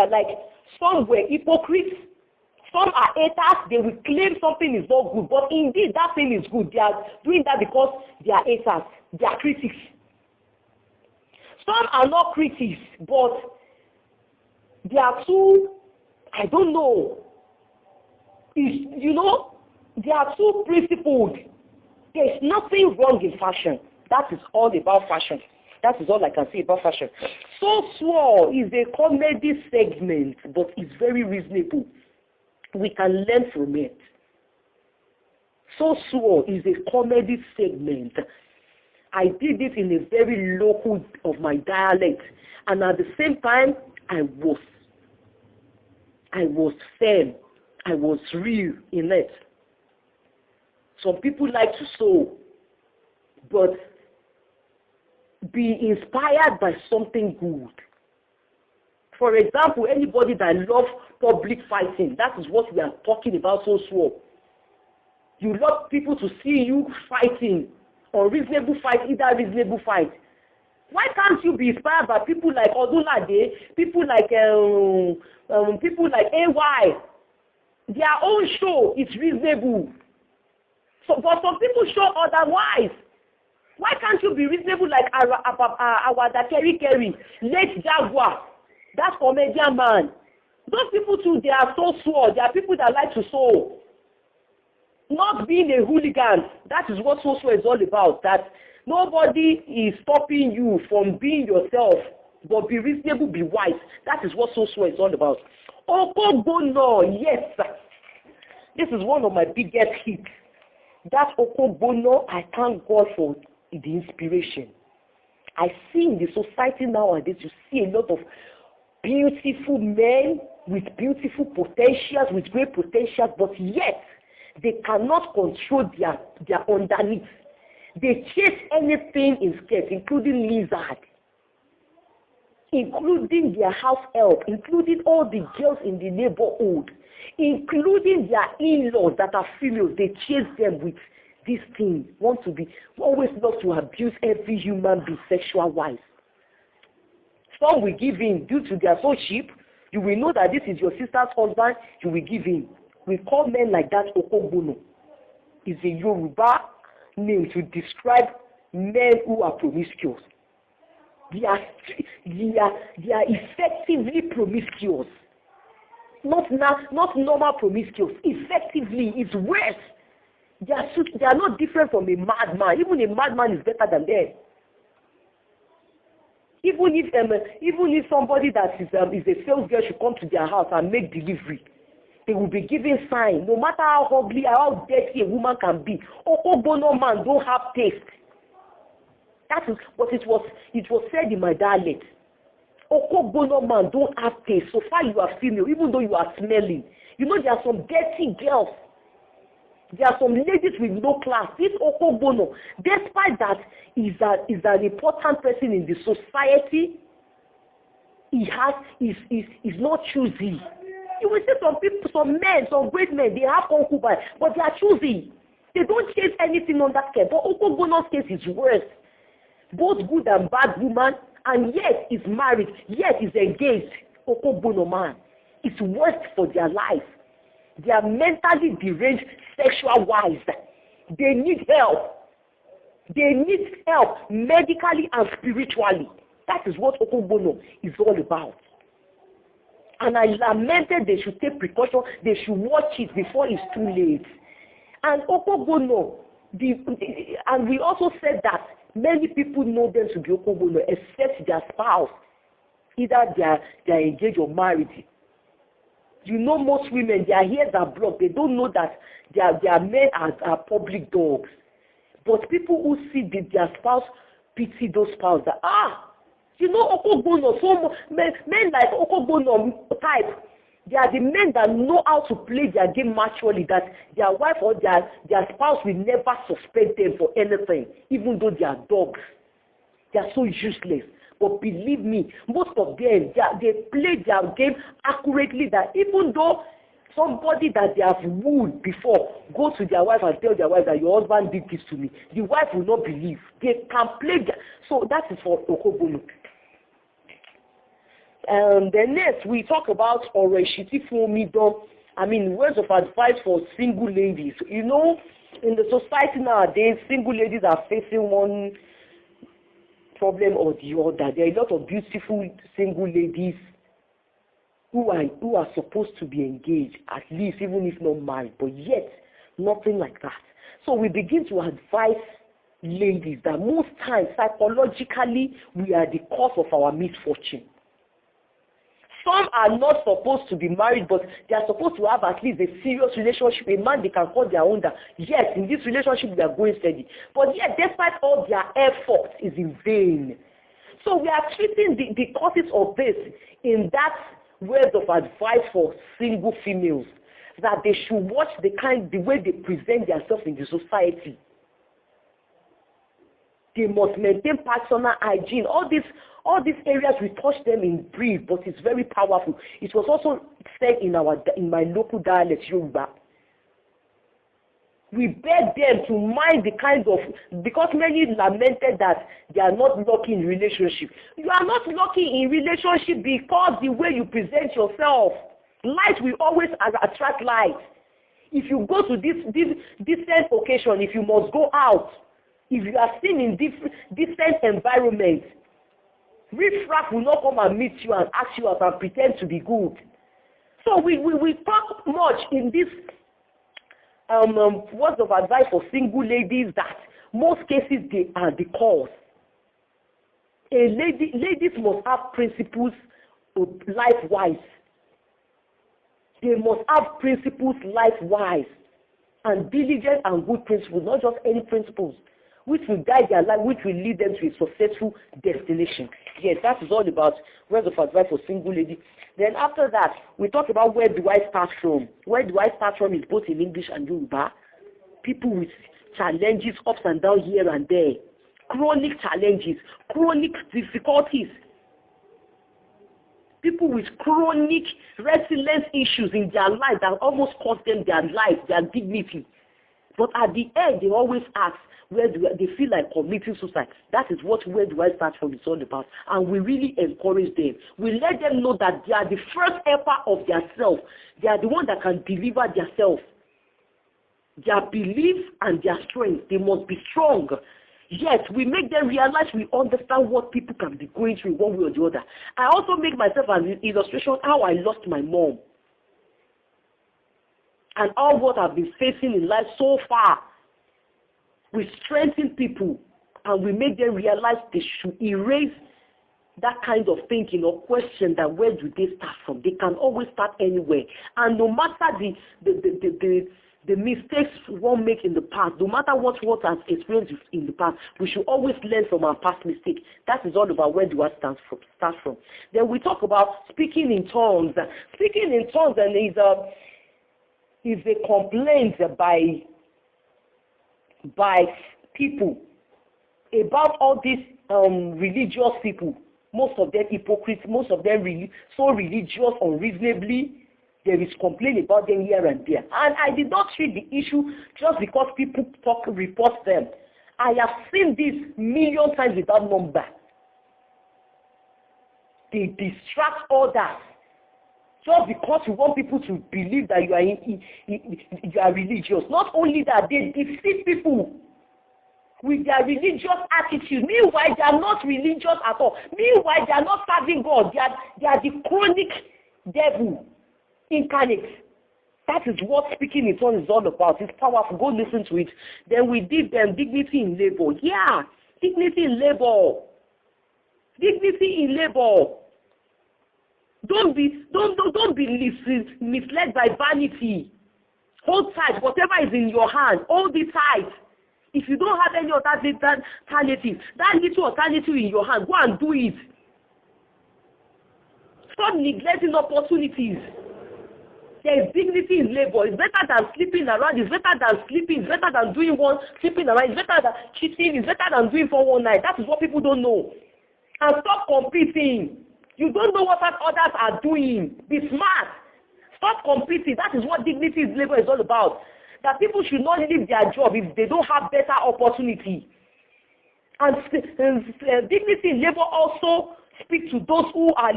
are like, some were hypocrites, some are haters, they will claim something is not good, but indeed that thing is good. They are doing that because they are haters, they are critics. Some are not critics, but they are too, I don't know, they are too principled. There is nothing wrong in fashion. That is all about fashion. That is all I can say about fashion. So Swore is a comedy segment, but it's very reasonable. We can learn from it. So Swore is a comedy segment. I did it in a very local of my dialect, and at the same time, I was firm. I was real in it. Some people like to sew, but be inspired by something good. For example, anybody that loves public fighting, that is what we are talking about so Swore. You love people to see you fighting, or reasonable fight, either reasonable fight. Why can't you be inspired by people like Odunlade, people like AY? Their own show is reasonable. So, but some people show otherwise. Why can't you be reasonable like Awada Kerry, late Jaguar, that comedian man? Those people too, they are so swore. They are people that like to sow. Not being a hooligan. That is what so is all about. That nobody is stopping you from being yourself, but be reasonable, be wise. That is what so is all about. Okobono, yes. This is one of my biggest hits. That Okobono, I thank God for the inspiration. I see in the society nowadays, you see a lot of beautiful men with beautiful potentials, with great potentials, but yet they cannot control their underneath. They chase anything in skirts, including lizard, including their house help, including all the girls in the neighborhood, including their in-laws that are females. They chase them with this thing, always love to abuse every human being sexual-wise. Some will give in due to their so cheap. You will know that this is your sister's husband, you will give in. We call men like that Okobono. It's a Yoruba name to describe men who are promiscuous. They are effectively promiscuous. Not normal promiscuous. Effectively, it's worse. They are not different from a madman. Even a madman is better than them. Even if somebody that is a sales girl should come to their house and make delivery, they will be giving sign. No matter how ugly, how dirty a woman can be, Okobono man don't have taste. That is what it was said in my dialect. Okobono man don't have taste. So far you are female, even though you are smelling. You know there are some dirty girls. There are some ladies with no class. This Okobono, despite that is an important person in the society, is not choosy. You will see some people, some men, some great men, they have concubines, but they are choosy. They don't chase anything on that case. But Okobono's case is worse. Both good and bad woman, and yet is married, yet is engaged. Okobono man, it's worse for their life. They are mentally deranged sexual-wise. They need help. They need help medically and spiritually. That is what Okobono is all about. And I lamented they should take precaution. They should watch it before it's too late. And Okobono, and we also said that many people know them to be Okobono except their spouse. Either they are engaged or married. You know, most women, their ears are blocked. They don't know that their men are public dogs. But people who see their spouse pity those spouses. You know, Okobono, men like Okobono type, they are the men that know how to play their game maturely, that their wife or their spouse will never suspect them for anything, even though they are dogs. They are so useless. But believe me, most of them, they play their game accurately, that even though somebody that they have wooed before go to their wife and tell their wife that your husband did this to me, the wife will not believe. They can play. So that is for Okobono. Then next, we talk about Oreshiti Fumido. I mean, words of advice for single ladies. You know, in the society nowadays, single ladies are facing one problem or the other. There are a lot of beautiful single ladies who are supposed to be engaged, at least even if not married, but yet nothing like that. So we begin to advise ladies that most times psychologically we are the cause of our misfortune. Some are not supposed to be married, but they are supposed to have at least a serious relationship. A man they can call their own that, yes, in this relationship we are going steady. But yet, despite all their efforts, is in vain. So we are treating the causes of this in that word of advice for single females, that they should watch the way they present themselves in the society. They must maintain personal hygiene. All these areas, we touch them in brief, but it's very powerful. It was also said in my local dialect, Yoruba. We beg them to mind the kind of, because many lamented that they are not lucky in relationship. You are not lucky in relationship because the way you present yourself. Light will always attract light. If you go to this different occasion, if you must go out, if you are seen in different environments, riffraff will not come and meet you and ask you out and pretend to be good. So we talk much in this words of advice for single ladies that most cases they are the cause. Ladies must have principles life-wise. They must have principles life-wise, and diligent and good principles, not just any principles, which will guide their life, which will lead them to a successful destination. Yes, that is all about words of advice for single lady. Then after that, we talk about where do I start from. Where do I start from is both in English and Yoruba. People with challenges, ups and downs here and there. Chronic challenges, chronic difficulties. People with chronic resilience issues in their life that almost cost them their life, their dignity. But at the end, they always ask, they feel like committing suicide. That is what where do I start from is all about. And we really encourage them. We let them know that they are the first helper of their self. They are the one that can deliver their self. Their belief and their strength, they must be strong. Yes, we make them realize we understand what people can be going through one way or the other. I also make myself an illustration how I lost my mom. And all what I've been facing in life so far. We strengthen people and we make them realize they should erase that kind of thinking or question that where do they start from. They can always start anywhere. And no matter the mistakes one make in the past, no matter what has experienced in the past, we should always learn from our past mistake. That is all about where do I start from. Then we talk about speaking in tongues. Speaking in tongues is a complaint by people about all these religious people. Most of them hypocrites, most of them so religious unreasonably. There is complaint about them here and there. And I did not treat the issue just because people report them. I have seen this million times without number. They distract others just because you want people to believe that you are religious. Not only that, they deceive people with their religious attitude. Meanwhile, they are not religious at all. Meanwhile, they are not serving God. They are the chronic devil incarnate. That is what speaking in tongues is all about. It's powerful. Go listen to it. Then we did dignity in labor. Yeah, dignity in labor. Dignity in labor. Don't be misled by vanity. Hold tight. Whatever is in your hand, hold it tight. If you don't have any other alternative, that little alternative in your hand, go and do it. Stop neglecting opportunities. There is dignity in labor. It's better than sleeping around. It's better than sleeping. It's better than doing sleeping around. It's better than cheating. It's better than doing 419. That is what people don't know. And stop competing. You don't know what others are doing. Be smart. Stop competing. That is what dignity in labor is all about. That people should not leave their job if they don't have better opportunity. And dignity in labor also speaks to those who are